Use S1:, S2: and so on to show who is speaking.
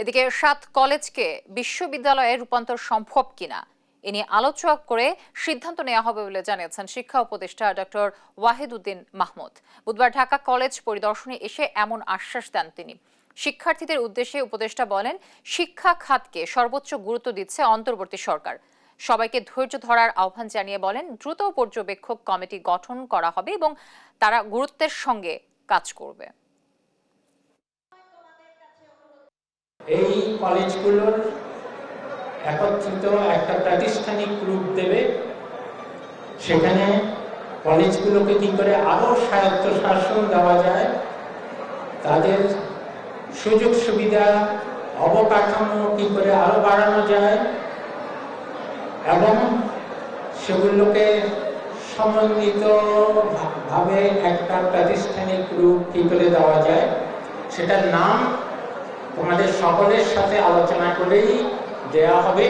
S1: এদিকে ৭ কলেজকে বিশ্ববিদ্যালয়ে রূপান্তর সম্ভব কিনা এ নিয়ে আলোচনা করে সিদ্ধান্ত নেওয়া হবে বলে জানিয়েছেন শিক্ষা উপদেষ্টা ডক্টর ওয়াহিদউদ্দিন মাহমুদ। বুধবার ঢাকা কলেজ পরিদর্শনে এসে এমন আশ্বাস দেন তিনি। শিক্ষার্থীদের উদ্দেশ্যে উপদেষ্টা বলেন, শিক্ষা খাতকে সর্বোচ্চ গুরুত্ব দিচ্ছে অন্তর্বর্তী সরকার। সবাইকে ধৈর্য ধরার আহ্বান জানিয়ে বলেন, দ্রুত পর্যবেক্ষক কমিটি গঠন করা হবে এবং তারা গুরুত্বের সঙ্গে কাজ করবে।
S2: এই কলেজগুলোর একত্রিত একটা প্রাতিষ্ঠানিক রূপ দেবে। সেখানে কলেজগুলোকে কি করে আরো স্বায়ত্তশাসন দেওয়া যায়, তাদের সুযোগ সুবিধা অবকাঠামো কি করে আরো বাড়ানো যায় এবং সেগুলোকে সমন্বিত ভাবে একটা প্রাতিষ্ঠানিক রূপ কি করে দেওয়া যায়, সেটার নাম তোমাদের সকলের সাথে আলোচনা করেই দেয়া হবে।